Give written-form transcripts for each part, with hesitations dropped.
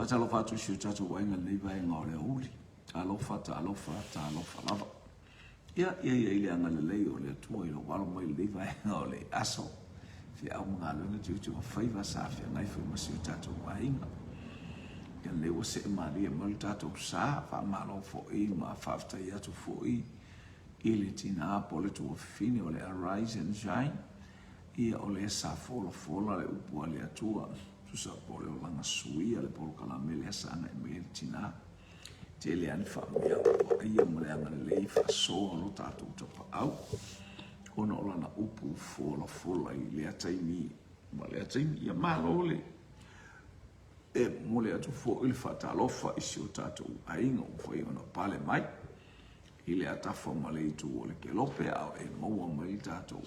Fatalofa tu siu tatu wainga leiva e ngā lea uli. Talofa lava. Ia ile anga le lei o le atua i lo walo mai leiva e ngā le aso. Fia au mga lunga tiu whaiva sa fia ngai whi masiu tatu wainga. Ia lewa se maria malu tatu sa, wha malo fo i ma whaftai atu fo i. Ile tina apole tu fini o le Arise and Shine. Ia o le sa fola le upua le atua. Tusa pole o langa suia le polo kalamele asa anga e mele tina. Te le ani whamea o ia mole anga le lei whasoa lo tātou tapa au. Ona o lana upu fola i le ataimi. Ma le ataimi ia malo le. E mole atu fo ili whatalofa isi o tātou ainga o whai ona pale mai. I le atafa ma le itu o le kelope au e maua mai tātou.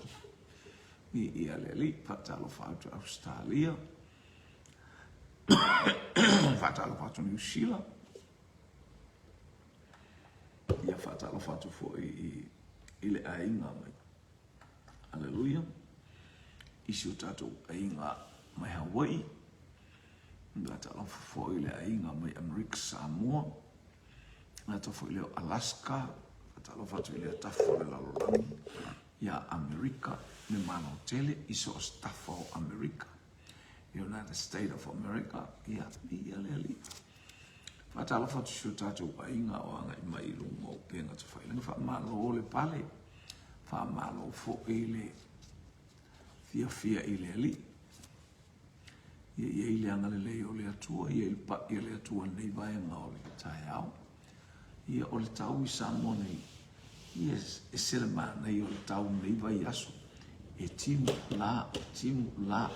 I ia le li whatalofa atu Australia. Fatalo fatu New Zealand. Ia fatalo fatu fo i le ainga mai. Hallelujah. Isi o tatou ainga mai Hawaii. Fatalo fo i le ainga mai Amerika Samoa. Fatalo fo i le Alaska. Fatalo fatu i le tafo le lalolani. Ia Amerika. Me mano tele iso o stafa o Amerika. United States of America, ia le. Fatalo fatu siu tātou wainga o anga i mai runga o penga te whailanga. Wha malo o le pale. Wha malo fo i le fia i le li. Ia i le anga le lei o le atua. Ia le atua nei vaenga o le tae au. Ia o le tau i Samoa nei. Ia e sere maa nei o le tau nei vai aso. E timu la.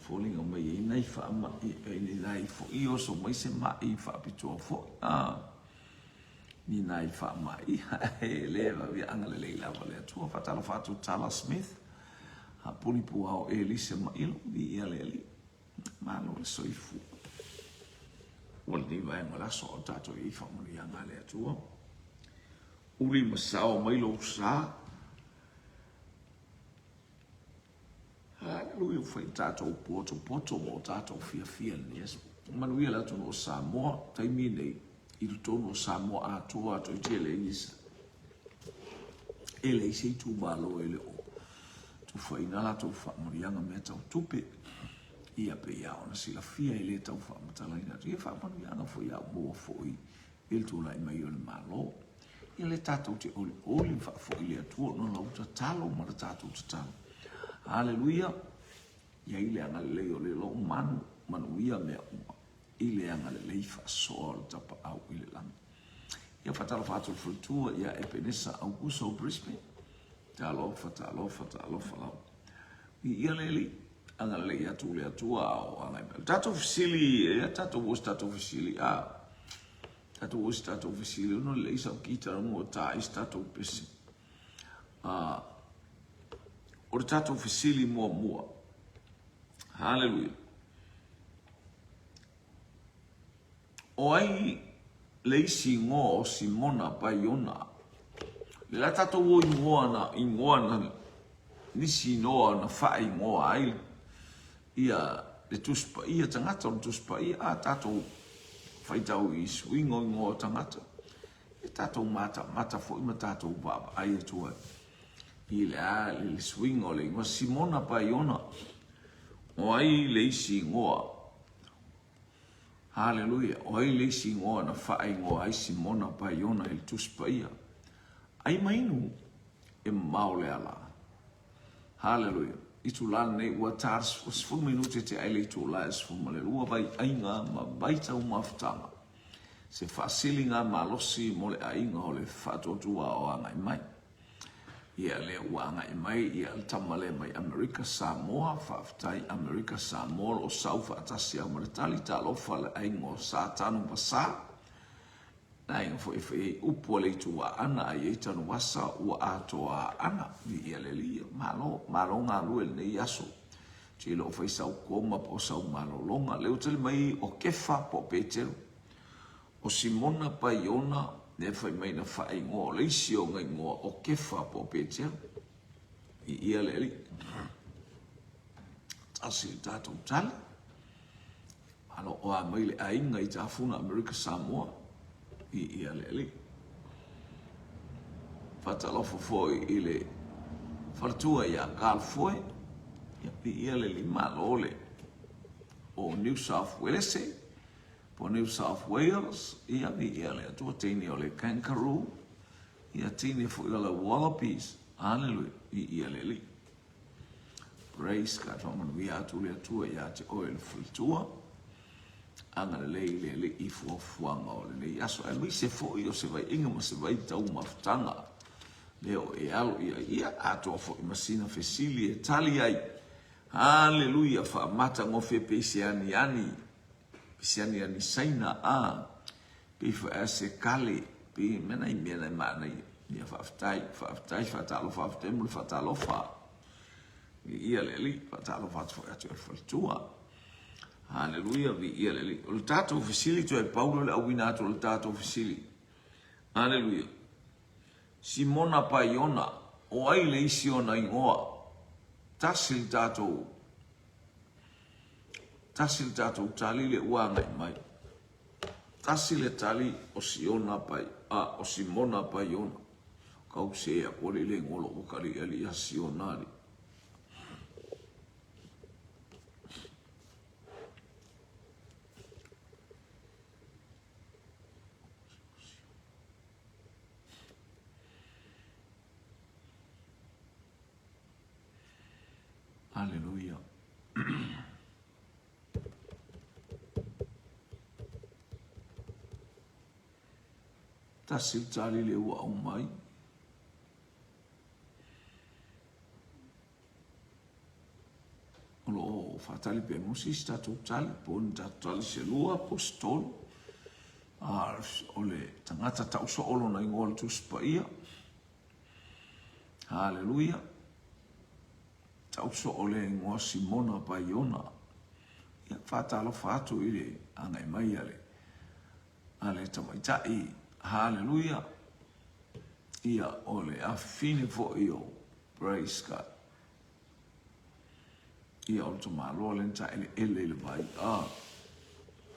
Falling on my knife, knife for you, so my se mai fa pitua fo. Ni nai fa mai. Leva vi angale le lava le tua fatalo fatu Tala Smith. Ha puni pu au Elise ma ilo vi ele. Malo le soifu. Wal ni vai mala so tato I fa mo ni angale tua. Uri masao mai lo sa. Lui foi tātou poto mo tātou fia nes. Manuia la tono Samoa, taimi nei I tono Samoa atua to tele isa. Ele se tu balo ele o. Tu foi na la tu fa morianga meta o tupe. Ia pe ia ona sila fia ele tau fa matala ina. Ia fa manuianga foi a mo foi. Il tu la mai o malo. Ele tātou te oli fa foi le atua no la uta talo ma tātou te talo. Hallelujah. Ia ile anga le leo le lo manu ia mea uma. Ile anga le leifa soa tapa au ile langa. Ia fatalo fatu frutua ia epenesa Augusto Brisbane. Talofa lau. Ia leli anga le atu le atua o anga ime. Tato fisili, tato was tato fisili. Tato was tato fisili. Uno le isa o kita rungo ta is tato pesi. O tato fisili mua. Hallelujah. O ai leisi ngo o Simona Paiona. Le la tato wo ingoana nisi noa na fai ngo ai. Ia le tuspa ia tangata o tuspa ia tato fai tau I swingo ngo tangata. E tato mata fo ima tato baba ai tua. Ia le swingo le ngo Simona Paiona. O ai leisi ngoa. Hallelujah. O ai leisi ngoa na fai ngoa ai Simona Paiona il tuspa ia. Ai mainu e maole ala. Hallelujah. Itu la nei ua tars was 4 minute te ai le tu la es fu male lua vai ainga ma baita uma ftanga. Se fasilinga malosi mole ainga o le fatotua o anga mai. Ia le wanga I mai ia tamale mai Amerika Samoa faftai Amerika Samoa o saufa atasi au maritali talofa le aingo sa tanu pasa na ingo fo ife upo le tua ana ai tanu wasa ua atoa ana ia le lia malo nga luel ne yaso chilo fo isa ukoma po sa malo longa le utele mai o kefa po petero o Simona Paiona ne fai mai na fai ngo le sio ngai ngo o kefa po petia ia le li asi tato tal alo o a mai le ainga I tafuna America Samoa I ia le li fatalofo foi I le fartua ia kalfoe ia pi ia le lima lole o New South Wales po New South Wales ia pi ia le atua teini o le kangaroo ia teini fo ia le wallabies hallelujah ia le li praise God whamanu ia atu le atua ia te oe le fartua anga le I fuafuanga o le nei aso e lui se fo I o se vai inga ma se vai tau mafutanga leo e alo ia ato fo I masina fesili e tali ai haleluya fa mata ngofe pesiani ani saina a pe fa se kale pe mena I mena mana ia fa talo fa temu fa talo fa ia le li fa talo fa fo atu tua haleluya vi ia le li o tato fesili to e Paulo le awina to le tato fesili haleluya Simona Paiona o ai le isi ona ingoa tasil tato tali le uanga I mai tasil le tali o Siona Pai o Simona Paiona kau se a kore le ngolo o kari ali a Sionari Hallelujah. Tasil tali le ua au mai. Olo fatali pe musis tatu tali pon tatu se lua apostol. Ole tangata tau so olo na ingol tu spaia. Hallelujah. Tau so ole ingoa Simona Paiona. Ia fatalo fatu ile angai mai ale. Ale tamaitai. Hallelujah. Ia ole afini fo io. Praise God. Ia ole tuma lolen ta ele vai.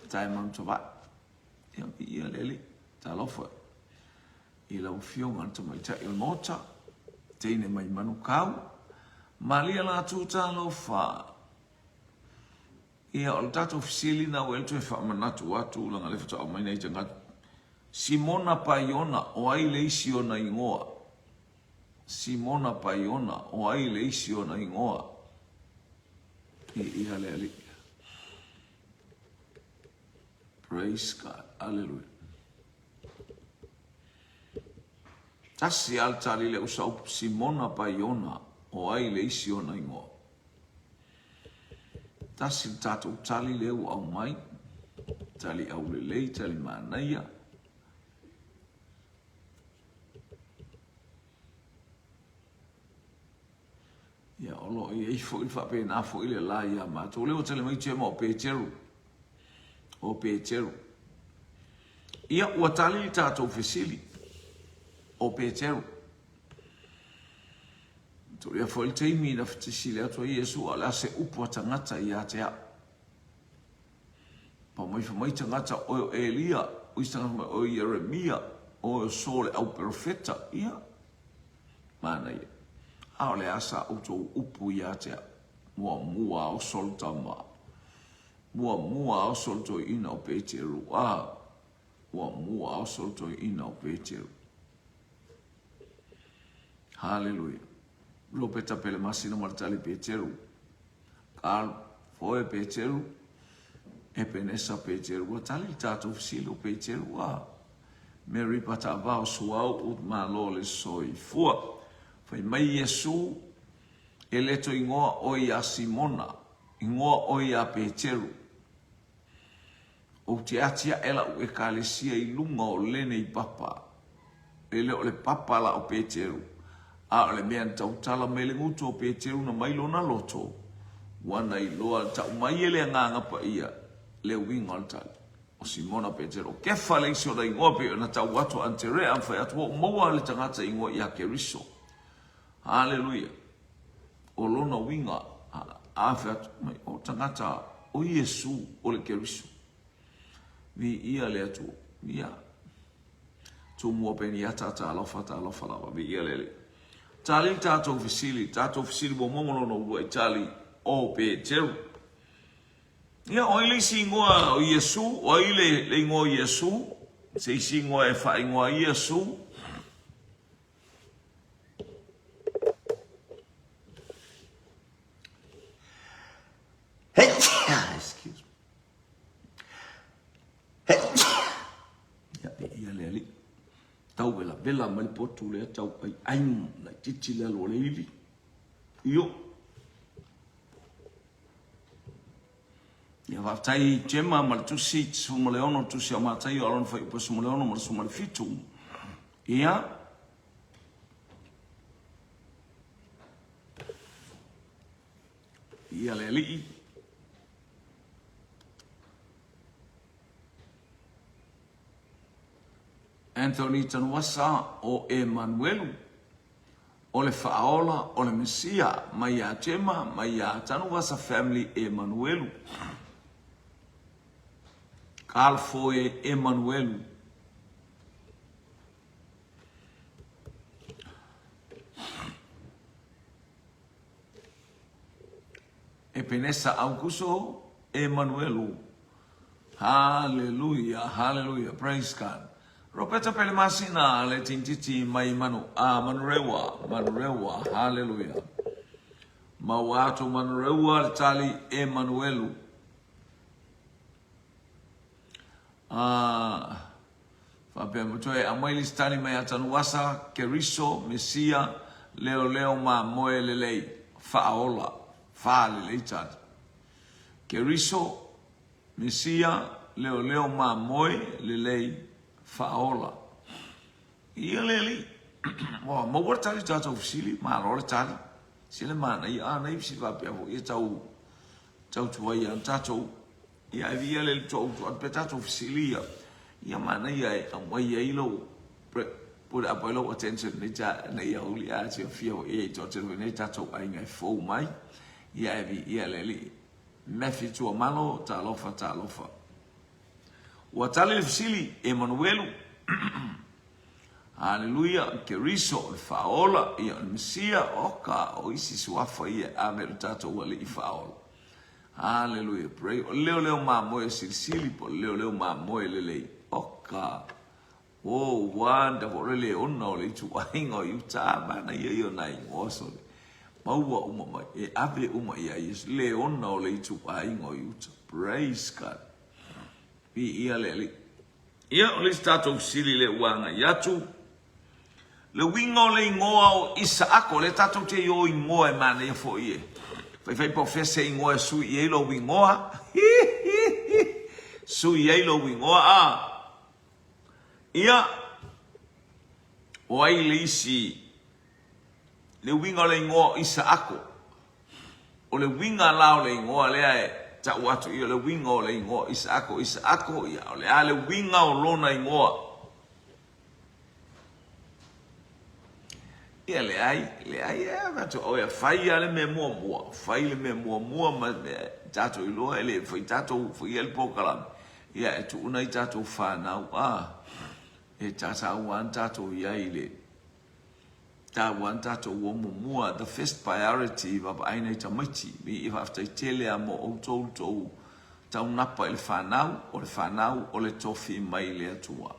Tai man to va. Ia lele ta lofa. Ila ufionga tamaitai il mota. Teine mai manukau. Malia la tuta lofa. Ia o tato ofisili na welto e whamanatu watu langa lefata o mai nei tangata. Simona Paiona o ai leisi o na ingoa. Simona Paiona o ai leisi o na ingoa. Ia le ali. Praise God. Hallelujah. Tasi altari le usau Simona Paiona o ai leisi o na ingoa. Tasi tato tali leu au mai, tali au lelei, tali manaia. Ia olo i eifo il fape na fo ile la ia mato. Leo tali mai chema o Peteru. O Peteru. Ia ua tali tato fesili. O Peteru. Toria fo il teimi na ftisile ato Yesu ala se upo tangata ia te a. Pa mai tangata o Elia, o istanga o Jeremia, o Sole au profeta ia. Mana ia. Aole asa uto upu ia te a. Mua o soltama. Mua o solto ina o Peteru. Mua o solto ina o Peteru. Hallelujah. Lo peta pele masina martali Peteru. Carl foi Peteru. E penesa Peteru. Wa tali tato fsilo Peteru. Mary pata avao suau ut malole soi fua. Fai mai Yesu. Eleto ingoa oi a Simona. Ingoa oi a Peteru. O te atia ela u ekalesia I lunga o lene I papa. Ele o le papa la o Peteru. A le mea tau tala mele ngutu o Peteru na mailo na loto. Wana I loa tau mai ele nganga pa ia. Le winga al tali. O Simona Peteru. Kefa le iso da ingoa pe na tau watu antere amfai atu o maua le tangata ingoa ia keriso. Hallelujah. O lona winga. Afe atu. O tangata o Yesu o le keriso. vi ia le atu ia tu mua pe ni ata ta alofa lava vi ia le tali tatou fisili mo momo no ua tali o pe teu ia o ile singoa o Yesu o ile le ngo Yesu se singoa e fa ngoa Yesu excuse ya ia le tau vela mai potu le tau ai na titi le lo le ili io ia va tai gemma mal tu sit su mole ono tu si ama tai alon fa po su mole ono mal su mal fitu ia le li Anthony Tanuasa o Emmanuel o le Faaola o le Mesia mai a Gemma mai a Tanuasa family Emmanuel Calfoe Emmanuel e Penessa Augusto Emmanuel hallelujah praise God Roberta Pelemasina le tintiti mai manu manurewa hallelujah mawatu manurewa le tali Emmanuel Fabia mtoe amweli stani mai atanuasa Keriso Mesia leo ma moe lelei Faaola lelei tat Keriso Mesia leo ma moe lelei Faaola ia leli mo warta le tatou fisili ma lo le tali sile mana ia nei si va pe ia tau tuai an tatou ia via le tau pe tatou fisili ia mana ia mai ia lo put up a lot of attention nei ia uli a se fio e to nei tatou ai ngai fo mai ia leli mefi tu malo ta lofa Watali le fisili Emmanuel Hallelujah Keriso Faaola ia Mesia oka o isi suafa ia ame tato wale I Faaola Hallelujah pray leo ma moe sili po leo ma moe lele oka oh wonderful really ono le tu aingo yuta bana yo nai oso maua uma e ave uma ia is le ono le tu aingo yuta praise God ia leli ia o le tatou sili le uanga yatu le wingo le ngoa o Isaako le tatou te yo ingoa e mana ia fo ie fai profese ingoa su ie lo wingoa su ie lo wingoa ia o ai le isi le wingo le ngoa Isaako o le winga lao le ngoa le ai ta watu ia le winga o le ingoa Isaako ia o le ale winga o lona ingoa ia le ai e vatu o ia fai ale me mua ma tato iloa ele fai tato fai el pokalam ia e tu una I tato whanau e tata wan tato ia ile ta wan tato wo mua the first priority va aina tamaiti mi if after tele amo o to ta unapa el fanau o le tofi mai le atua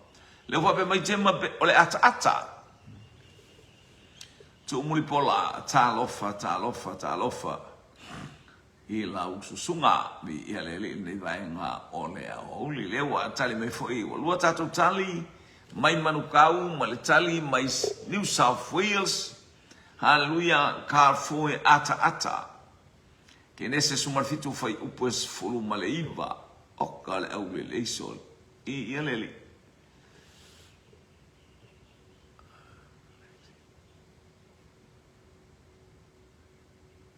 le va pe mai tema o le ata tu muli pola ta lofa I la ususunga mi ia le nei vai nga o le wa tali me foi o lua tato tali mai manukau ma le tali mai New South Wales hallelujah Carrefour ata ke nese sumarfitu fai upes fulu maleiva okale au le leisol ia leli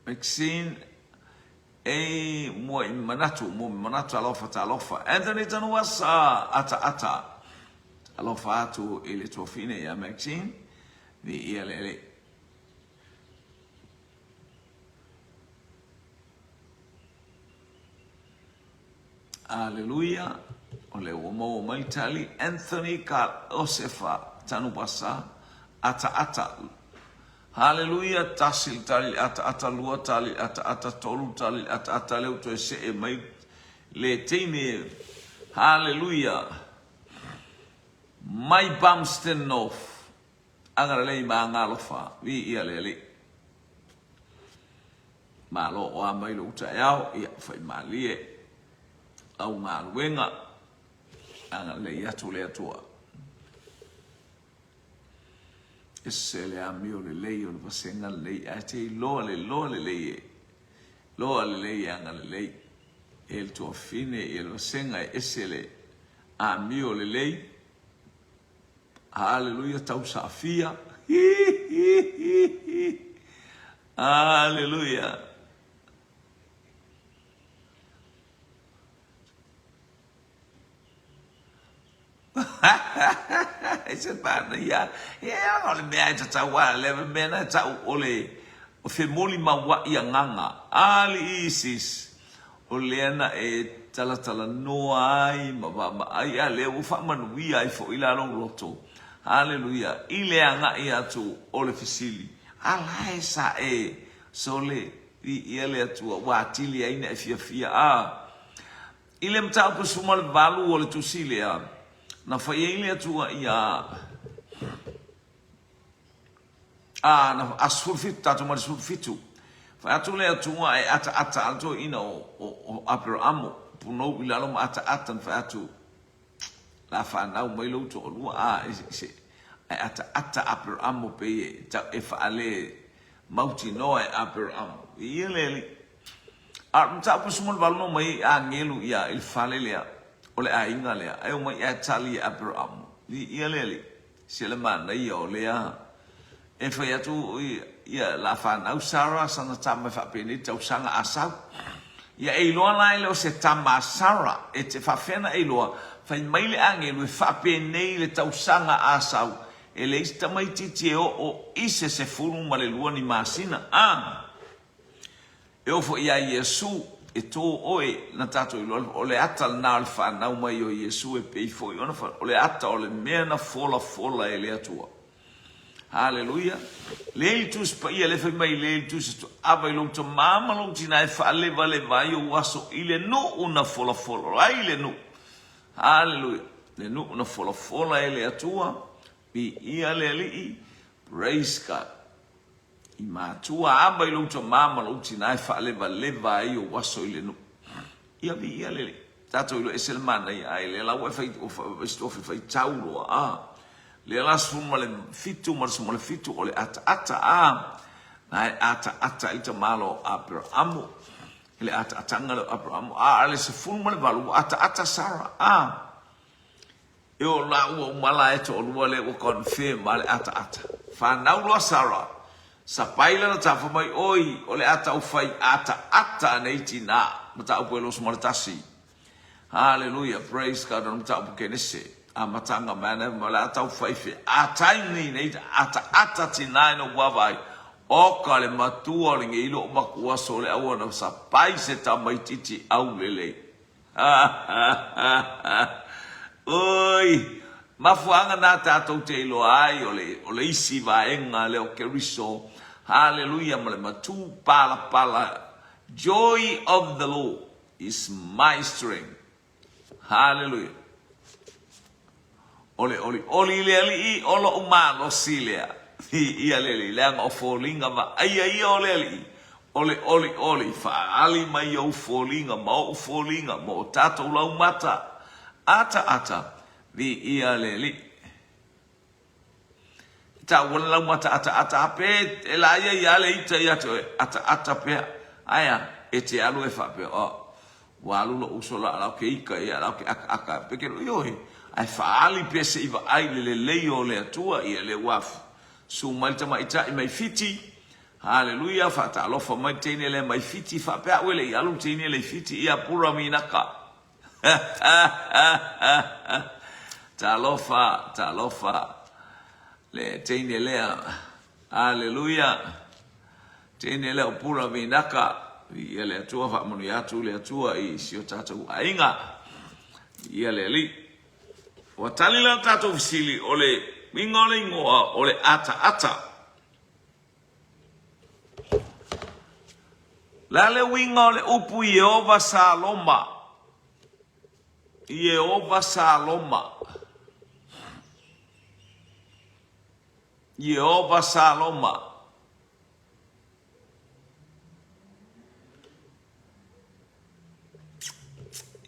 Maxine e mo manatu alofa Anthony Tanuasa ata alofa atu ele tofine ya Maxine ni ia lele Hallelujah o le o mai tali Anthony ka Osefa tanu pasa ata haleluya tasil tali ata lua tali ata tolu tali ata leu to se mai le teine haleluya mai Bumston North angara lei mangalofa vi ia le malo o mai lo ta yao ia fai malie au ngaluenga anga le atu le atua esse le amio le lei o le vasenga le ate lo le lei anga le lei el to fine el vasenga esse le amio le lei haleluya tau safia haleluya ese pana ya ole mea tatawa le mena tau ole o fe moli mawa ia nganga ali isis ole ana tala no ai ma ai ale u fa manu wi ai fo ila long loto haleluya ile anga ia tu ole fisili ala esa sole ile tu wa tili ai na fia ile mtau ku sumal valu ole tu silia na fai ele tua ia na asfurfit tatu mar surfitu fa atu le tua ata alto ina o Abraham puno bilalo ata fa atu la fa na mai lo to lu se ata Abraham pe ta fa ale mauti no Abraham ile mta pusumul balno mai angelu ia il falelea ole ainga lea ai mai tali Abraham ia lele seleman ia ole e foi atu ia la fan au Sarah sana tama fa peni tau sanga asau ia e lo la ile o se tama Sarah e te fa fena e lo fa mai le angelu fa peni le tau sanga asau e le sta mai titi o ise se fulu male lua ni masina eu fo ia Yesu e to oe na tato i loa o le ata na al whanau mai o Yesu e pei fo i ona o le ata o le mea na fola e le atua haleluya le ili tus pa ia le fai mai le ili tus ava i long to mama long tina e wha leva vai o waso i le no una fola ai le no haleluya le no una fola e le atua i ia le li praise God i matua aba i long to mama long tina e wha leva ai o waso i le no ia vi ia le tato i lo eselmana ai le lau e fai o stofi fai taulo le las fuma le fitu mar le fitu o le ata na ata i te malo Abraham le ata ngalo Abraham ale se fuma le valu ata Sarah e o la o mala e to o le o confirm ale ata fa na lo Sarah sa paila na tafa mai oi o le ata o fai ata nei tina mata o puelo smartasi hallelujah praise God on mata o kenese amatanga mana mala ata o fai fe ataini nei ata tina no wavai o kale matua le ngilo makua so le awona sa pai se tamai titi au lele oi mafuanga na tato te ilo ai o le isi vaenga le o keriso hallelujah male matu pala joy of the Lord is my strength hallelujah oli le olo umano silia ia le nga folinga va ai oli fa ali mai o folinga mo tato la mata ata vi ia le ta wala mata ata pe la ia le ita ia to ata pe aya ete alu e fa pe walu lo usola la ke ika ia la ke aka pe ke yo ai fa ali pe se iva ai le o le atua ia le waf su malta mai ta mai fiti hallelujah fa ta lo fa mai tene le mai fiti fa pe wele ia lu tene le fiti ia pura minaka talofa le tene lea haleluya tene lea pura vinaka ia le atua fa manu atu le atua i sio tatu ainga Ia le li. Wa tali la tatou fisili ole winga ole ingoa ole ata. La le winga ole upu Yehova Saloma. Yehova Saloma. Yehova Saloma.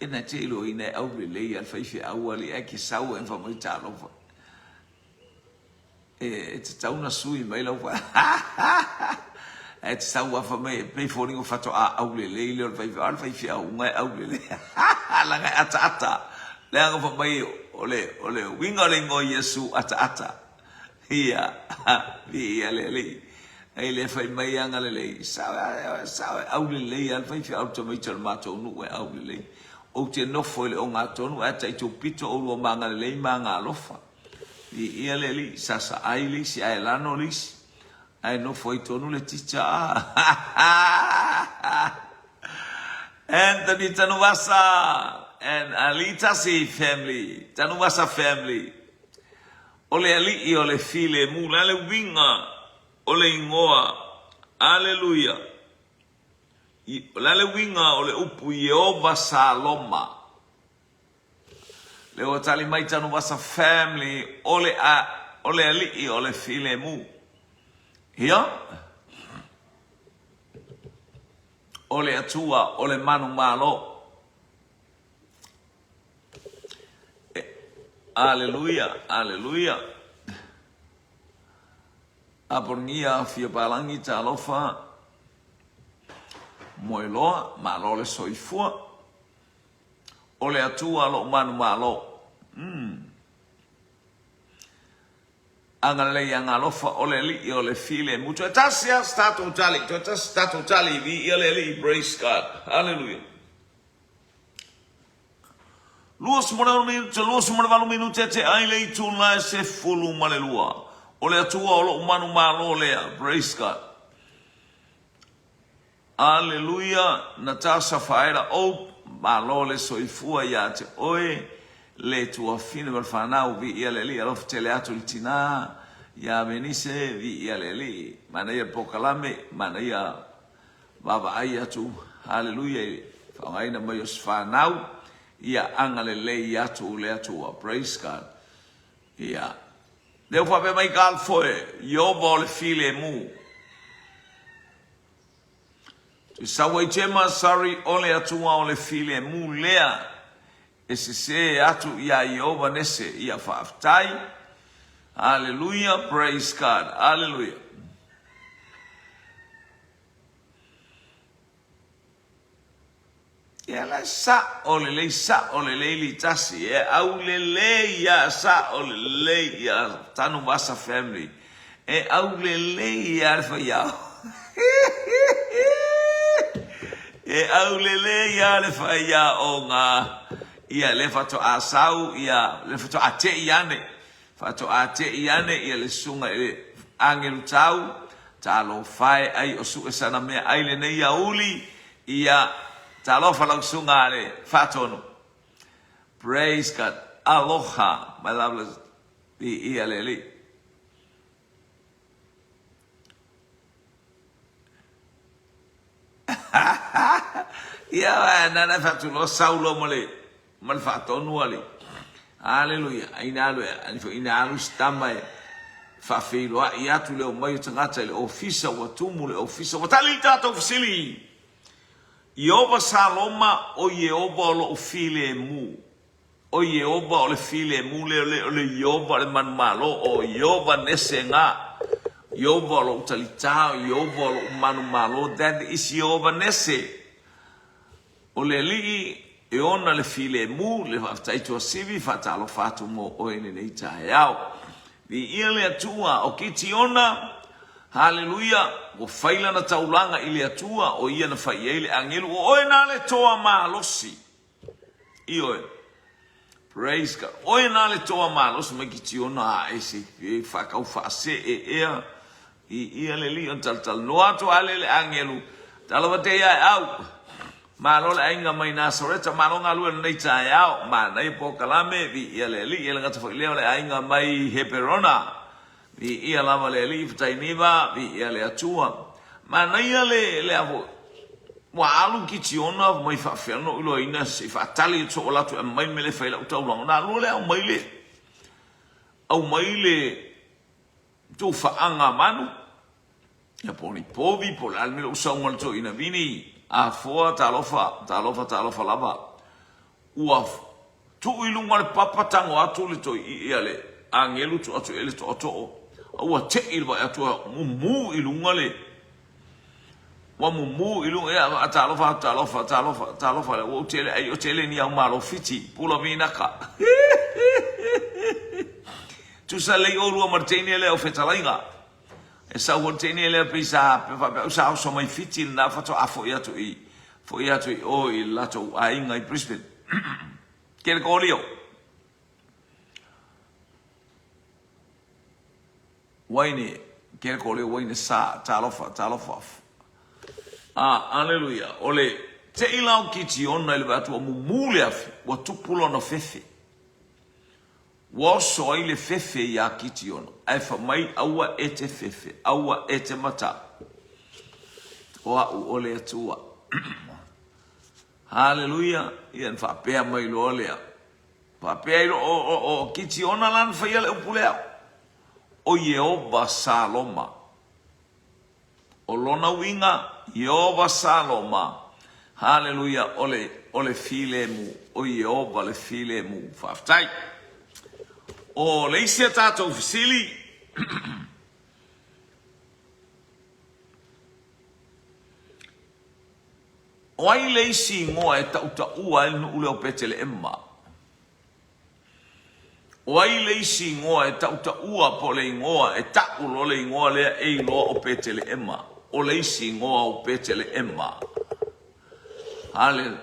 Ina telo ina au le al faifi awali aki sau en famoi talo fa. Tauna sui mai lo fa. Sau fa mai pe fori o fato au le le al faifi au ngai au le. La ngai ata. Le anga fa mai ole winga le ngo Yesu ata. Ia le. Ai le fai mai anga le. Sau au le al faifi au to mai tol mato nu au le. O te nofo le o ngā tonu ata i tō pito o lua manga le ma ngā lofa. I ia le li, sasa ai li, si ai lano li, ai nofo i tonu le ticha. Anthony Tanuwasa and Alita Si family, Tanuwasa family. Ole ali i ole file mu, le winga, ole ingoa, hallelujah. Lale winga ole upu Yehova Saloma. Le o tali mai Tanuwasa family ole ali I ole file mu. Hia? Ole atua ole manu malo. Hallelujah. Apornia fia palangi talofa. Moiloa, malo le soifua. Ole atua lo manu malo. Angale yang alofa ole li ole file mucho. Tasia stato tali vi ole li praise God. Hallelujah. Luas moralu minuto te ai le tuna se fulu malelua. Ole atua lo manu malo le praise God. Hallelujah, Natasha faera o malole soifua ya te oe le tua fine per fanau vi ia le li alof teleato il tina ya venise vi ia le li mana ia pokalame mana ia baba ai tu hallelujah fa aina mai os fanau ia angale le ia tu le tua praise God ia deu fa mai gal foi yo vol file mu. Tu sawai chema sorry ole atua ole file mu lea se atu ia Yehova nese ia faaftai. Hallelujah, praise God. Hallelujah. Ia la sa ole le li tasi au le ia sa ole le ia Tanuwasa family au le ia fa ia au le ia le fa ia o nga ia le fato asau ia le fato ate iane ia le sunga ele angelu tau talo fai ai osu sana me ai le nei auli ia talo fa sunga le fatono. Praise God. Aloha, my lovely ia le ia nana fatu lo saulo mole mal fatonu ali. Hallelujah. Ina alu stamba fa filo ia tu le mai tangata le ofisa wa tumu le ofisa wa talita to ofisili. Yehova Saloma o Yehova lo file mu. O Yehova le file mu le Yehova le man malo o Yehova nesenga. Yehova lo talita Yehova lo manu malo that is Yehova nese. O le li e ona le file mu le fatai sivi fatalo fatu mo o ene nei taeao. Vi ile atua o kiti ona. Hallelujah. O faila na taulanga ile atua o ia na fai ele angelu o ena le toa malosi. Io praise God. O ena le toa malosi me kiti ona ese fakau fa se ea. I ia le li on tal no ato ale le angelu. Talawate ia au. malo le ainga mai Nasareta malo ngalu nei tayao ma nei pokalame vi ele li ele ngata foi le ainga mai Heperona vi ia lava le li tainiva vi ele atua ma nei le avo wa alu kitiona mai fa ferno lo ina se fa tali so la tu mai mele fa la uta long na lo le au mai le tu fa anga manu ya poni povi por almeno usanga to ina vini a foa talofa lava ua tu ilunga le papatango atu le to iale angelu tu atu ele to to ua te ilwa atu mu ilunga le wa mu ilunga ya talofa le o tele ai o tele ni au malo fiti pula vinaka tu sale o lua martini le o fetalainga esa wontene le pisa pe sa so mai fiti na fato afo ya to i fo ya to o i lato ainga I Brisbane kel kolio waini kel kolio waini sa talofa hallelujah ole te ilau kiti ona le batu mu mule afi wa tupulo no fefe Waso ile fefe ya kitiona. Aifa mai aua ete fefe. Aua ete mata. Oa uole atua. Hallelujah. Ian whapea mai lo olea. Whapea ilo o kitiona lan whaiale upulea. O Yehova Saloma. O lona winga. Yehova Saloma. Hallelujah. Ole file mu. O Yehova le file mu. Whaftai. O leisia tatou fisili o ai leisi ngoa e tauta ua inu ule o petele emma o ai leisi ngoa e tauta ua po le ngoa e tau lo le ngoa lea e loa o petele emma o leisi ngoa o petele emma hale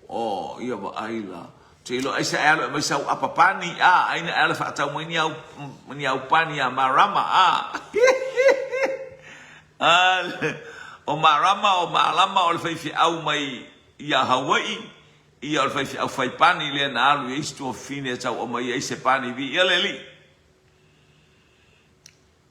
o ia wa aila Tilo aisa alo masa apapani aina alo fa tau mani au pani a marama o marama o malama o fai au mai ia Hawaii ia fai au fai pani le na alu isto fine tau o mai ese pani vi eleli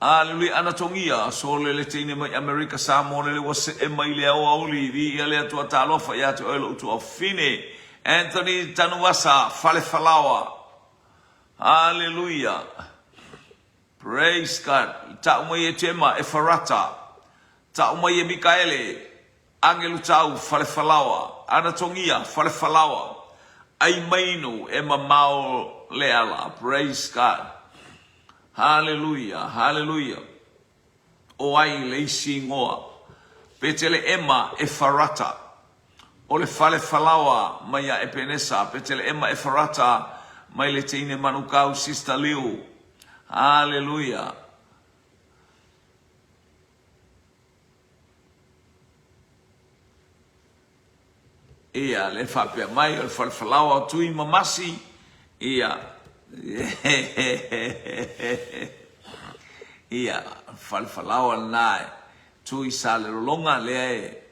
aluli anatongia so le tine mai America Samoa le was e mai le o oli vi ele tu talofa ya tu elo tu fine Anthony Tanuasa Falefalawa. Hallelujah. Praise God. Taumai Tema Efarata. Taumai Mikaele. Angelu Tau Falefalawa. Anatongia Falefalawa. Aimainu Emma Mao Leala. Praise God. Hallelujah. Hallelujah. Oai Leisi Ngoa. Petele Emma Efarata. Ole fale falawa mai a epenesa petele ema efarata mai le teine manukau sister liu hallelujah ia le fapia mai ole fale falawa tui mamasi ia ia fale falawa nai tui sale longa le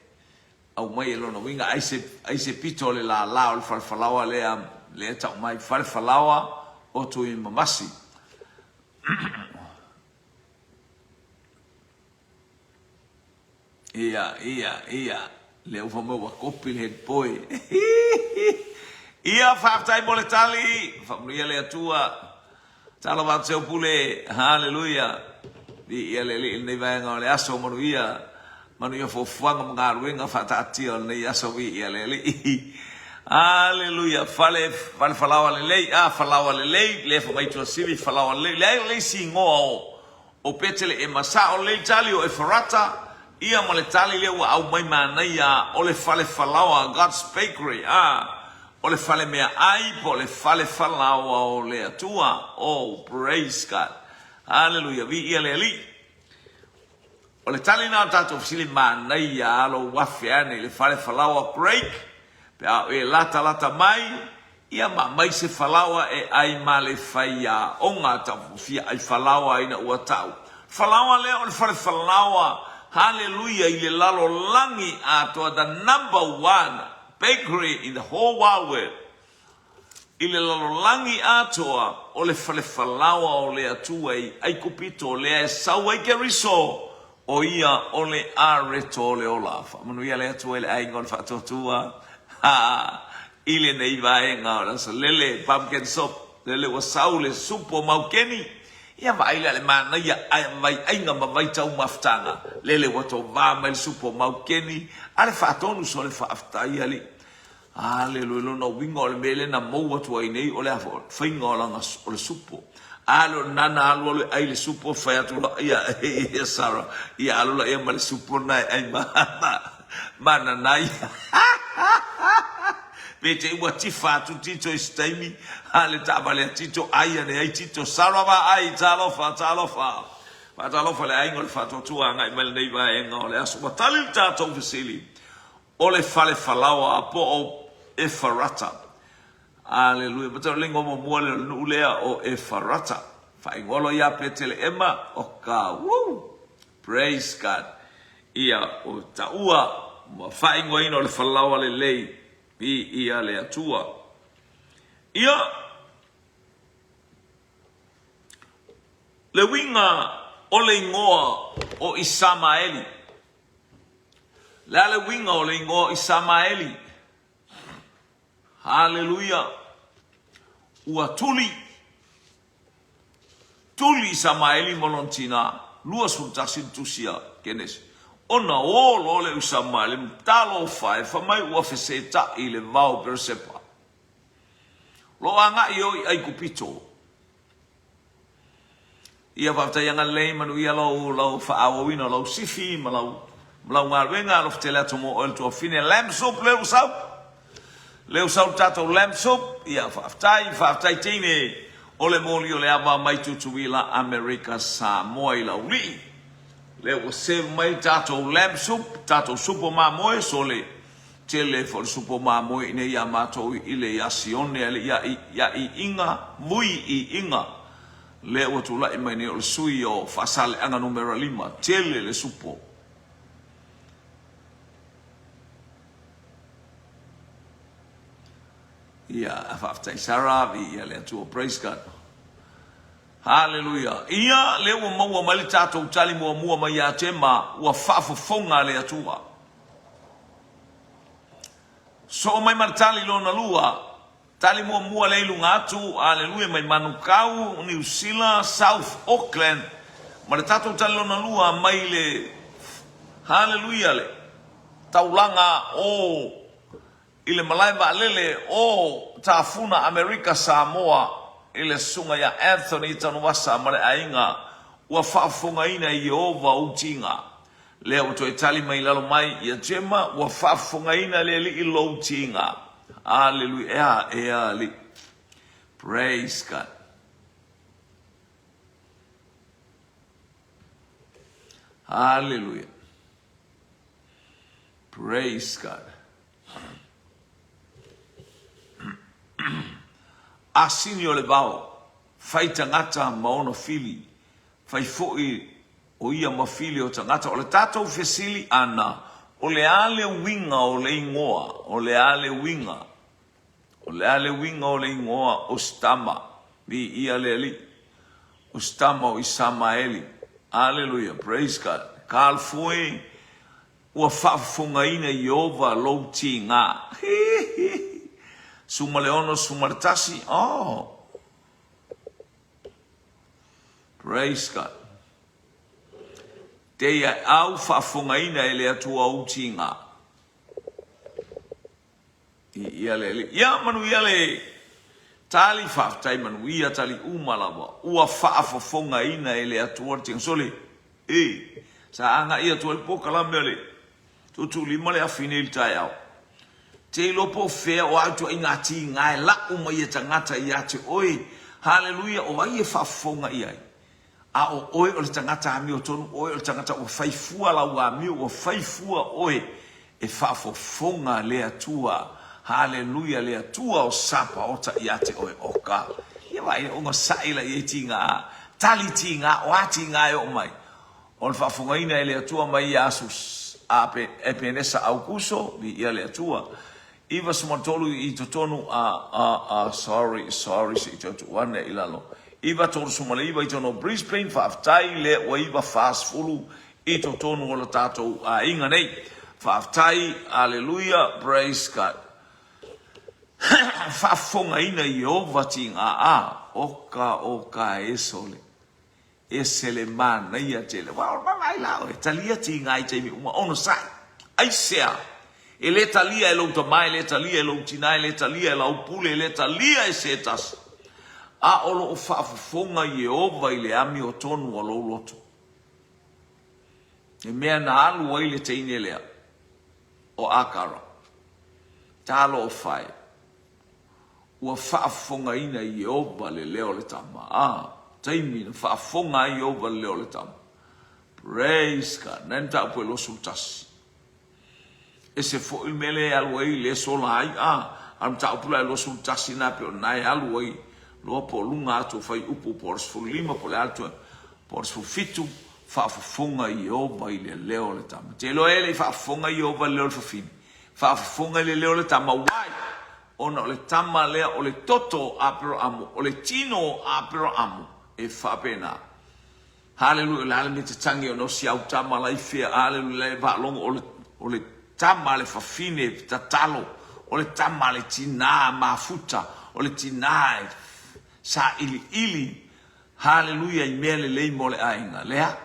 au mai lo no winga aise pito le la o le falfalawa le ta mai falfalawa o tu I mamasi ia le o famo wa kopi le boy ia faftai moletali famlia le atua talo va seu pule hallelujah ia le nei vanga le aso mo ia manu ia fofuanga mga ruenga fatati o nei asowi ia leli hallelujah falawa lelei falawa lelei le fa mai tu sivi falawa lelei singo o petele e masa o le tali o Efarata ia mo le tali le au mai mana ia o le falawa God's bakery o le fale mea ai po le falawa o le atua praise God hallelujah vi ia leli O le tali nā tātou fisili mānei a alo wafi ane le fale falawa break. Pe a e lata mai. Ia mai se falawa e ai ma le fai a onga tapu fia ai falawa ina ua tau. Falawa lea o le fale falawa Hallelujah, ile lalo langi ato the #1 bakery in the whole wide world. Ile lalo langi atoa ole falefalawa ole atua ai kupito ole sawa ke riso o ia ole areto ole olafa. Manu ia le atua ile ai ngol fatotua. Ile nei vai ngora so lele pumpkin soup lele wasaule supo maukeni. Ia vai le mana ia vai ainga vai tau maftanga lele wato va mal supo maukeni ale fatonu so le fafta ia li. Hallelujah, no wingo le mele na mo watu ai nei ole afo fingo langa ole supo alo nana alo ole ai le supo fa atu ia Sara ia alo la ia mal supo na ai mana nai Vete ua tifa tu tito istaimi ale tabale tito ai ne ai tito Sara ba ai talofa le ai ngol fa tu anga mel nei va enga ole aso talil tato vesili ole fale falawa apo Efarata. Hallelujah. Betul lengo mo le nulea o Efarata. Fa ingolo ya petele ema o ka. Woo! Praise God. Ia o taua mo fa ingo ino le falawa le lei ia le atua. Ia le winga o le ingoa o Isamaeli. Le winga o le ingoa Isamaeli. Hallelujah. Ua tuli Isamaeli molontina lua sultasin tusia kenes. Ona o le Isamaeli talo fai famai ua feseta ile vau persepa. Lo anga io ai kupito. Ia fafta yanga lei manu ia lau faawina lau sifi malau ngarwenga lo ftela tomo el to fine lamb soup le usau. Leo sau tato lamb soup, ia whaftai tine, ole moli ole ama mai tutuila Amerika Samoa ila uli. Leo se mai tato lamb soup, tato supo mamoe sole, tele for supo mamoe ne ia mato ile ya sione ya i inga, mui i inga. Leo tula imai ne ole sui o fasale anga numero 5, tele le supo. Ia afaftai saravi ia le atua praise God. Hallelujah. Ia le ua maua mali tatou tali mua mai a tema ua whaafofonga le atua. So mai martali lona lua tali mua le ilunga atu hallelujah mai Manukau, New Zealand, South Auckland. Ma le tatou tali lona lua mai le hallelujah le taulanga o ile malai lele o tafuna Amerika Samoa ile sunga ya Anthony tanuwasa mare ainga ua whaafonga ina i Yehova utinga leo to itali mai lalo mai ia jema ua whaafonga ina le li ilo utinga. Hallelujah. Ea li praise God. Hallelujah. Praise God. Asini o le vau, fai tangata maono fili, fai foi o ia mafili o tangata, o le tatou fesili ana, o le ale winga o le ingoa, o le ale winga o le ingoa o stama, vi ia le ali, o stama o Isamaeli. Hallelujah, praise God. Karl foi, ua whaafonga ina Yehova lo tinga. Suma leono sumartasi. Oh. Praise God. Te au whaafongaina ele atua utinga. Ia manu ia le tali whaftai manu ia tali umalawa. Ua whaafongaina ele atua utinga. Sole, sa anga ia tual poka la mele. Tutu lima le afine il tai au. Te lopo fea o atu ingati ngai la umai tangata ia te oi. Hallelujah, o ai whaafonga iai. A o oi o le tangata ami o tonu, oi o le tangata o whaifua la ua ami o whaifua oi. E whaafonga le atua. Hallelujah, le atua o sapa o ta ia te oi oka. Ia wai o ngā saila i tinga, tali tinga, o ati ngai o mai. o le whaafongaina e le atua mai asus a penesa au kuso vi ia le atua. Iwa sumatolu I totonu sorry si totu wane ilalo. Iwa tolu sumale iwa I tono Brisbane whaaftai le wa iwa fast fulu I totonu o la tatou a inga nei. Whaaftai, hallelujah, praise God. Whaafongaina I ova tinga oka esole. Esele mana ia tele. Wa mai lao e talia tinga I te uma ono sai. Ai sea. E le talia e lo tamai, le talia e lo tinai, le talia e lau pule, le talia e setas. A olo o whaafonga Yehova I le ami o tonu o lo loto. E mea na alu wai le teine lea. O akara. Talo o whai. Ua whaafonga ina Yehova le leo le tama. Taimi na whaafonga Yehova le leo le tama. Praise God. Nenta apu e lo sultasi. E se fo il mele alwai le sola ai am ta pula lo sul tasina pe nai alwai lo po lunga atu fai upu por sfu lima po alto por sfu fitu fa fonga Yehova I le leo le tama te lo ele fa fonga Yehova leo le fin fa fonga le leo le tama wai ona le tama le o le toto apro amo o le tino apro amo e fa pena hallelujah la le te tangi no si au tama lai fia hallelujah va long o le tama le fafine tatalo o le tama le tina mafuta o le tina sa ili hallelujah I mele le mole ainga lea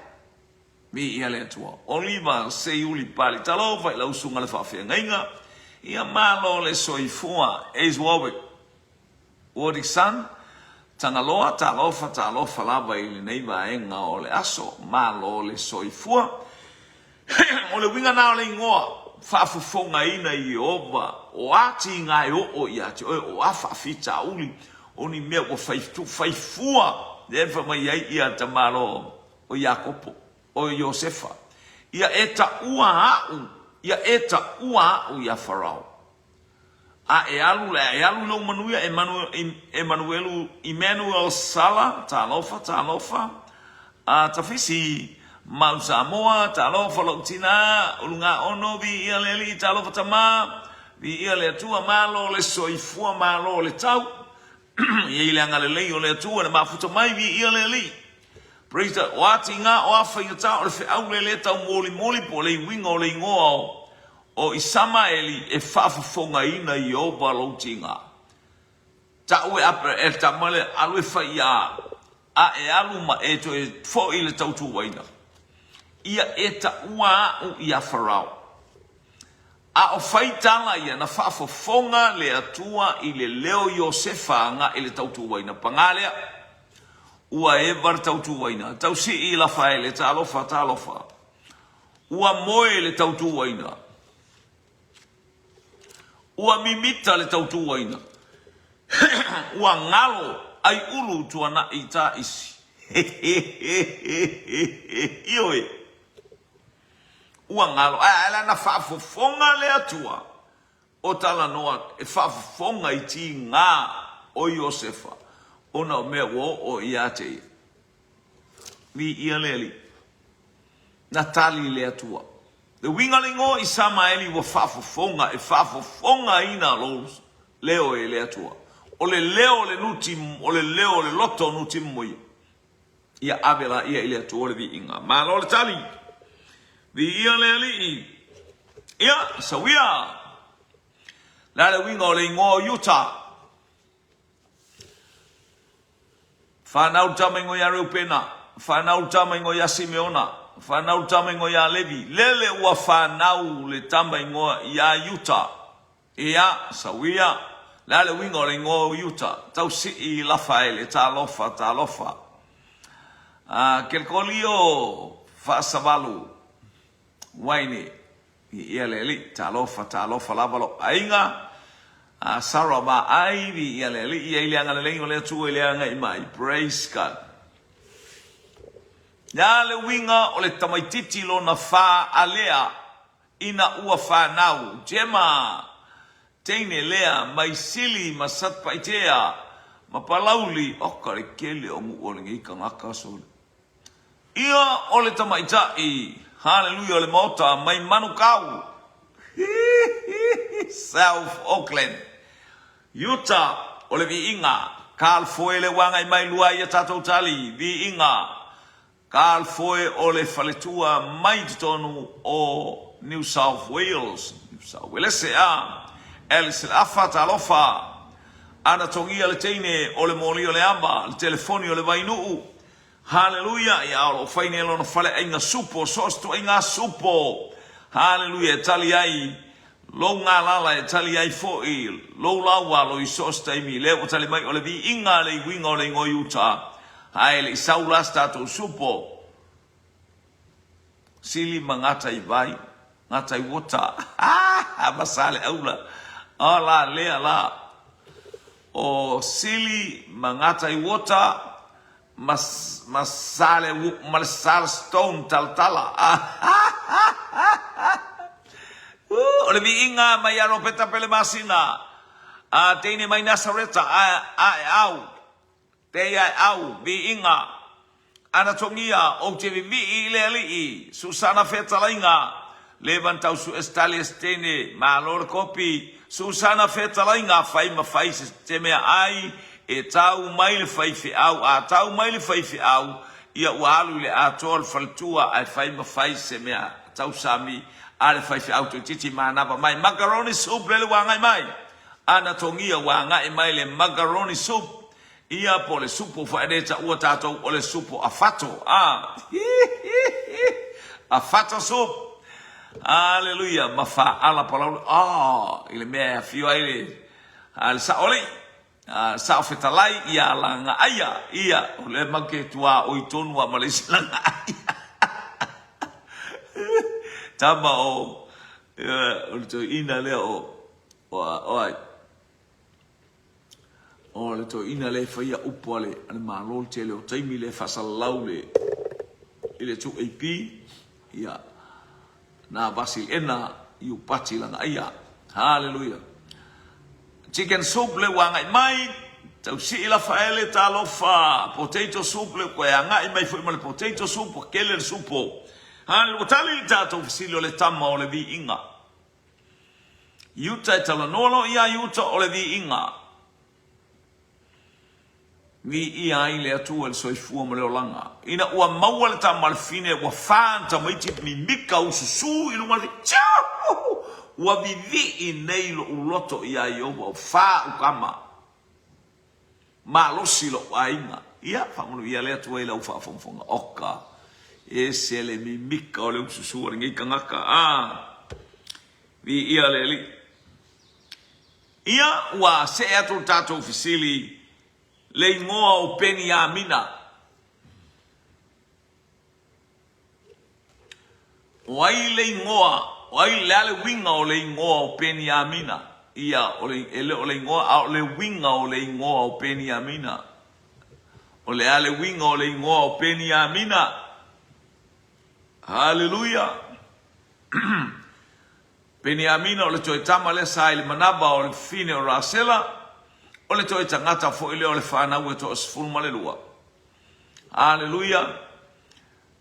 mi ia le tua oliva se uli pali talo vai la usunga le fafia ngainga ia malo le soifua es wobe odi san tangaloa talofa lava ili neiva enga o le aso malo le soifua o le winga na le ngoa whaafofonga ina Yehova o ati ngai o iati o afafita uli o ni mea o whaifua lefa mai ai ia tamaro o Jakopo o Josefa ia eta ua au ia Farao e alu lo manuia Emmanuel Sala talofa tafisi Mau Samoa, talofa lautina, ulunga ono vi ia le li talofa tama, vi ia le tua malo le soifua malo le tau, ia ile anga le lei o le tua le mafuta mai vi ia le li. Praise God, wati nga o afa i tau le fe au le tau moli po le winga o le ingoa o Isamaeli e whaafafonga ina Yehova lautinga. Tau e apre e tamale alu e whaia, e alu ma e to e fo i le tau tu waina. Ia eta ua u ia Farao. A o faitanga ia na whaafofonga le atua I le leo Josefa nga I le tautu waina. Pangalea, ua evar tautu waina. Tau si I la faele, talofa. Ua moe le tautu waina. Ua mimita le tautu waina. Ua ngalo ai ulu tuana I ta isi. Ioe. Ua ngalo, ala na whaafofonga le atua. O tala noa, e whaafofonga I ti ngā o Josefa. Ona mea o iate. Vi ia leli. Natali le atua. Le wingalingo I Samaeli wa whaafofonga, e whaafofonga ina los. Leo e le atua. O le leo le nutim, o le leo le loto nutim moi. Ia avela ia ile atua le vi inga. Malo le tali. Vi ia le li. Ia, sawia. La le winga o le ingo Utah. Whanau tamengo ya Reupena. Whanau tamengo ya Simeona. Whanau tamengo ya Levi. Lele ua whanau le tamengo ya Utah. Ia, sawia. La le winga o le ingo Utah. Tau si I Rafael, talofa. Kelkolio Fasavalu. Waini ia leli talofa lavalo ainga Sarah ba aivi ia leli ia ile anga leli ole tu ile anga mai praise God ya le winga ole tamaititi lo na fa alea ina ua fa nau jema teine lea mai sili masat paitea mapalauli okare kele o mu ole ngi kanga kasol Ia ole tamaitai. Hallelujah ole mota mai manukau. South Auckland. Utah ole vi inga. Kal foe le wanga mai lua ia tatou tali. Vi inga. Kal foe ole faletua mai tonu o New South Wales. New South Wales se a. Elis afa talofa. Ana tongia le teine ole moli ole amba. Le telefoni ole vainuu. Hallelujah. Ia olo faine lo no fale inga supo. Sostu inga supo. Hallelujah. Tali ai. Lo ngā lala e tali ai fo i lo lawa lo i sostaimi leo tali mai ole vi inga le winga ole ngoi Utah ai le saulas tato supo sili mangata i vai ngata i wota masale aula ala lea la o sili mangata i wota masale stone taltala ole vi inga mai aro peta pele masina teine mai nasareta au te au vi inga ana tongia o te vi ile li Susana Fetalainga levantau su estalies teine malor kopi Susana Fetalainga fai ma fai te me ai e tau mai le fai fi au a tau mai le fai fi au ia walu le atol faltua ai fai ma fai se me tau sami ale fai fi auto titi manava mai macaroni soup le wanga mai ana tongia wanga mai le macaroni soup ia po le supo fa edeta ua tato o le supo afato afato soup hallelujah mafa ala pala ile me fio ile al saoli sa fetalai ia langa aya ia ole make tua o itonu wa malisa langa tama o to ina le o le to ina le faia upole al malol tele o taimi le fasalau le ile tu AP ia na basil ena yu pati langa ia hallelujah chicken soup le wanga mai tau si ila faele talofa potato soup le ko nga mai foi mal potato soup kele supo hal utali tato fasilio le tama o le vi inga Utah talanolo ia Utah o le vi inga vi ia ile atu el soifua mo le olanga ina ua maua le tama le fine ua fanta maiti mi mika ususu ilu ngati chau ua vivi i neilo uloto ia iowa fa ukama ma losi lo ainga ia famunu ia le atu ila ufa fonfonga oka ese le mi mika o le ususu o ngi kangaka vi ia le li ia ua se atu tato ofisili le ingoa o peni a mina wai le ingoa wai le ale winga o le ingoa o peni a mina ia o le ingoa o le winga o le ingoa o peni a mina o le ale winga o le ingoa o peni a mina hallelujah peni a mina o le toi tama le sa ili manaba o le fine o rasela o le toi tangata fo ile o le whanau e to asfulu malelua. Hallelujah.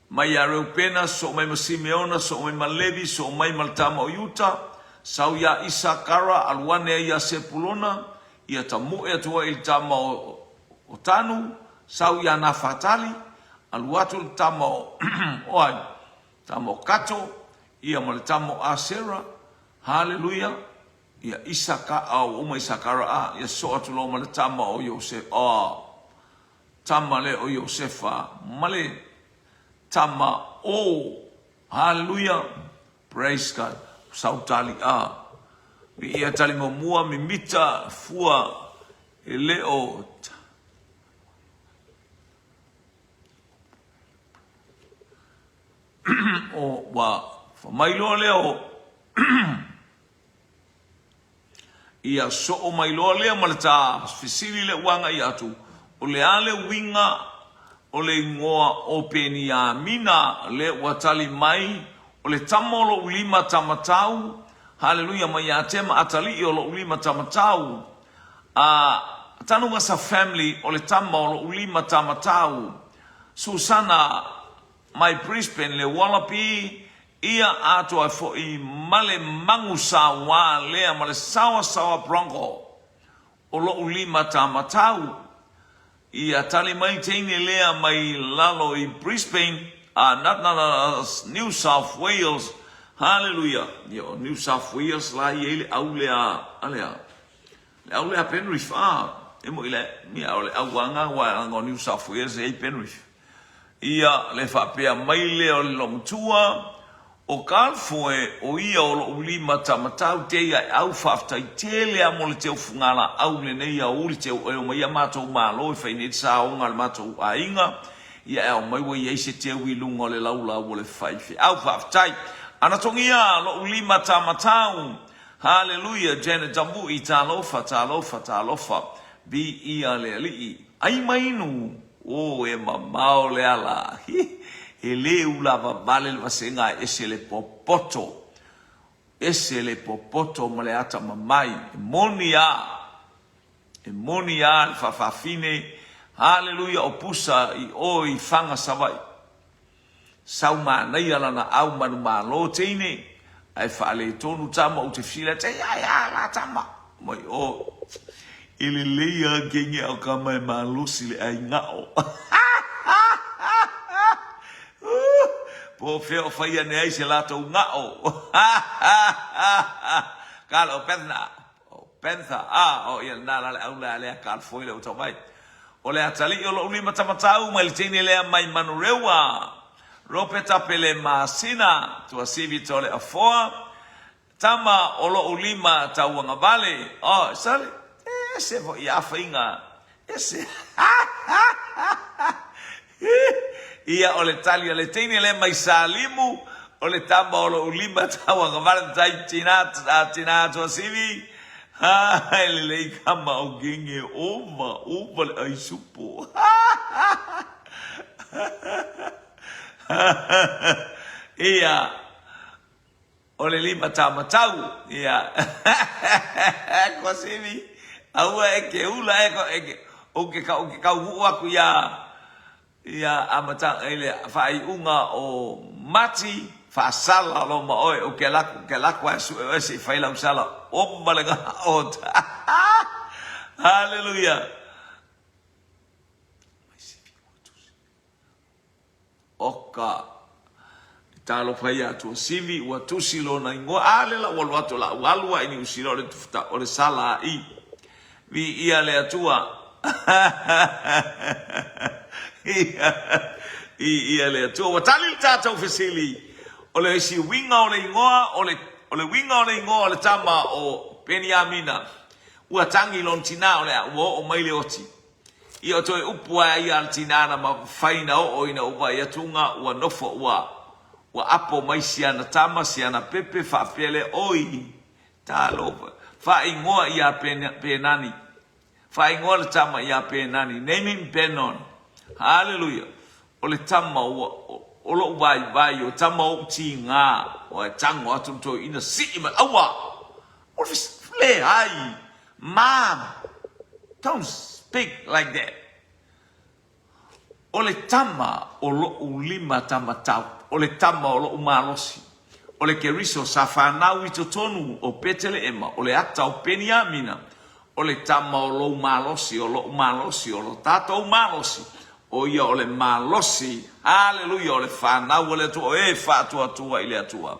Mai areu pena, so mai Simeona, so mai Malevi, so mai Maltama o Utah, sau ia Isakara, aluane ia Sepulona, ia tamu e atua il tama o Tanu, sau ia Nafatali, aluatu il tama o oai, tama o Kato, ia mo le tama o Asera, hallelujah. Ia Isaka au uma Isakara ia so atu lo ma le tama o Yosef tama le o Yosefa male tama o hallelujah praise God sautali mi ia tali mo mua mi mita fua ele o o wa fa mai lo le o ia so o mai loa lea malata fisili le wanga i atu o le ale winga o le ngoa o peni a mina le watali mai o le tamolo ulima tamatau hallelujah mai a tema atali o lo ulima tamatau tanu masa family o le tamolo ulima tamatau Susana mai Brisbane le walapi ia ato ai fo I male mangu sawa lea male sawa Bronco o lo ulima tamatau ia tali mai teine lea mai lalo I Brisbane not New South Wales. Hallelujah. Yo New South Wales la ele aulea alea aulea Penrith emo ile mi aule awanga wa New South Wales e Penrith ia le fapea mai le o lomtua o kalfoe o ia o ulima tamatau te ia au faftai tele a mole te ufungala au le nei a uli te o mai amato malo e whainit sa o ngal mato ainga ia o mai wai eise te wilunga o le laula o le whaife au faftai anatongia lo ulima tamatau. Hallelujah. Jene jambu I talofa bi ia le ali ai mainu o e mamao le ala e le ula vale le vasenga ese le popoto male ata mamai e monia fafafine. Hallelujah. O pusa I fanga savai sauma nei ala na au manu malo teine ai fale tonu tama o te fila te ya la tama moi o ile leia genye o kama e malusi le ai ngao po feo fai ane ai se lato ngao kalo pensa o ia nala le au le kal foi le o mai o le atali o lo ulima tamatau mai le teine lea mai manurewa rope tapele masina tua sivi tole afoa tama olo ulima tauanga vale sale ese vo ia fainga ese ia ole talia le tini le mai salimu ole tama olo ulima tauanga vale tai tina tua sivi le kama o ginge ova le ai supo ia ole lima tamatau ia ko sivi au ke ula eke o ke ka aku ia amata ele fai unga o mati fa sala lo ma oi o ke laku ese fai la sala o malega o hallelujah. Oka talo fai atu sivi wa tusilo na ingo alela wal watu la walwa ini usilo le tufta ole sala I vi ia le atua ia le atua wa tali tata ofisili ole si winga ole ingoa ole winga ole ingoa ole tama o Beniamina ua tangi lontina ole o maile oti ia toi upua ia altinana ma faina o ina uwa ia tunga ua nofo ua apo maisiana tama siana pepe fa pele oi talo fa ingoa ia penani fa ingoa tama ia penani naming penon. Hallelujah. Ole tama olo vai o tama o tinga o tango atu to ina si ma awa o fle ai mom don't speak like that. Ole tama o lo ulima tamatau. Ole tama o lo umalosi. Ole keriso safanau I tonu o petele ema. Ole ata o Beniamina. Ole tama o lo umalosi. O lo umalosi. O lo tata umalosi. O ia ole malosi. Hallelujah. Ole fanau ole tua. E fatua tua ile atua.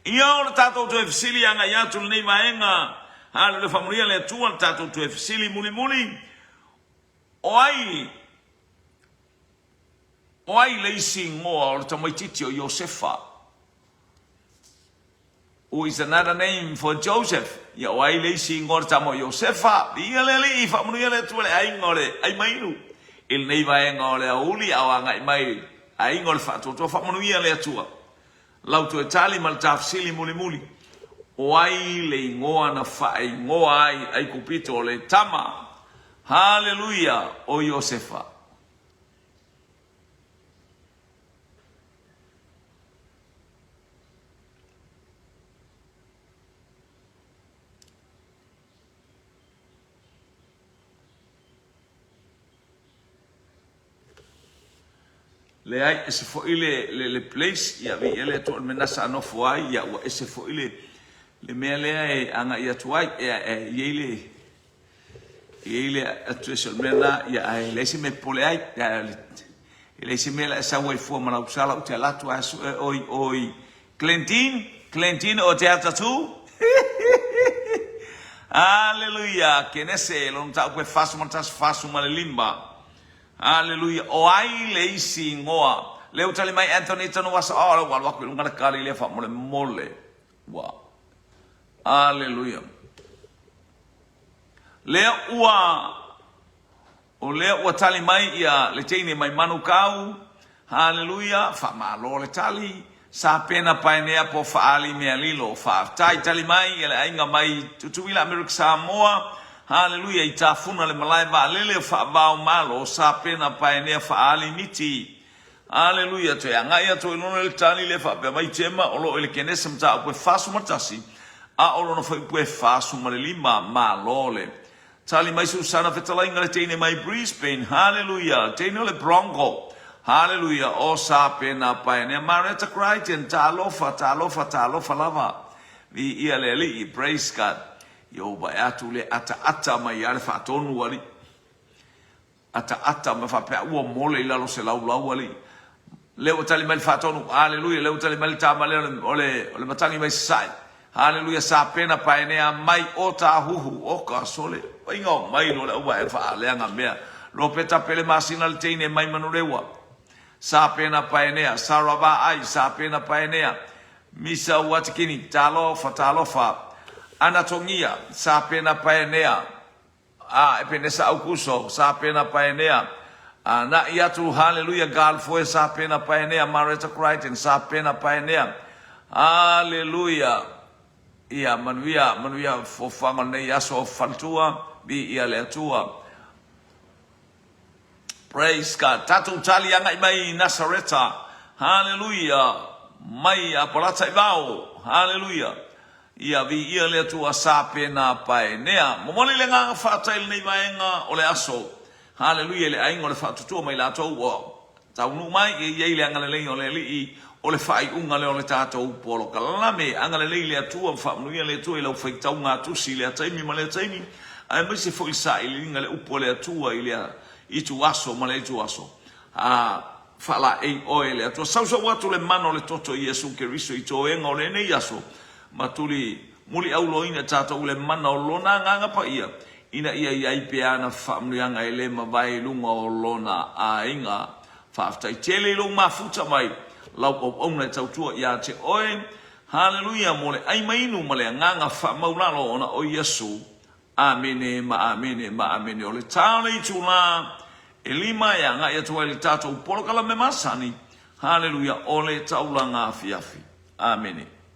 Ia ole tata o tu efisili anga yatu nei maenga. Hallelujah. Famuria le tua tata o tu efisili muli. Oai leisi ngoa o tamaititi o Josefa. Who is another name for Joseph. Ia oai leisi ngoa o tamo Josefa. Ia lele I whamunuia le tuale aingole. Ai mainu. Il nei vaenga o le auli awanga I mai. Aingole whatotoa whamunuia le atua. Lautu e tali mal tafsili muli. Oai le ngoa na whae ngoa ai kupito o le tama. Hallelujah o Josefa. le ai ese fo le place ya vi ele to me nasa no fo ai ya wa ese fo le me le ai anga ya tuai ele atreso mena ya ai le se me pole ai ya ele se me la sa wa fo ma la usala u te la tu aso oi Clentin o teatro tu Aleluia, que nesse não tá o faço uma limba. Aleluia. O ai leisi ngoa. Leu tali mai Anthony tano wasa ora wal wakil ngana kali le fa mole. Wa. Aleluia. Leu tali mai ia le tene mai manukau. Aleluia. Fa malo le tali. Sa pena paenea po faali mea lilo fa tai tali mai ele ainga mai tutuila America Samoa haleluya itafuna le malai ba lele fa ba malo sa pena paenea faali miti haleluya to yanga ya to no le tani le fa be mai tema olo ele kenesa mta po fasu matasi a olo no foi po fasu malima malole tali mai susana fetala inga le tene mai Brisbane haleluya tene le Bronco Hallelujah. O sa pena paene Marita Crichton talofa lava. Vi ia leli praise God. Yo ba atu le ata mai ale fa tonu wali. Ata ma fa pe uo mole la lo se lau wali. Leo tali mai fa tonu. Hallelujah. Leo tali mai ta male ole matangi mai sai. Hallelujah. Sa pena paene mai o ta huhu o ka sole. Ingo mai lo le wa fa le anga mea. Lo peta pele masina le tene mai manurewa. Sa pena paenea, sarava ai, sa pena paenea, misa watikini, talofa, anatongia, sa pena paenea, epenesa aukuso, sa pena paenea, na iatu, haleluya, galfoe, sa pena paenea, Marita Crichton, sa pena paenea, haleluya, ia manuia, fofango ne yaso faltua, bi ia leatua, praise God. Tatu tali anga mai Nazareta. Hallelujah. Mai apolata ibao. Hallelujah. Ia vi ia le tua sape na paenea. Momoli le nga fata il nei vaenga ole aso. Hallelujah le ainga le fatu tua mai la tau wa. Tau nu mai ye le anga le ole li ole fai unga le ole tatou polo kalame anga le tua fa nuia le tua le fai tau nga tu si le taimi ma le taimi. Ai mai se foi sa ile nga le upo le tua ile itu aso male itu aso fala ei oile ato sauso watu le mano le toto Yesu Keristo ito enga le nei aso matuli muli auloina tata ule mana lona nganga pa ia ina ia ipeana famlianga ele mavai lunga lona ainga faftai tele lo mafuta mai lau o ona tautua ia te oe haleluya mole ai mainu male nganga fa maulalo ona o Yesu amene ma amene ole tale tula elima ya nga ya tuwa tato polo kala me masani haleluya ole taulanga afi amene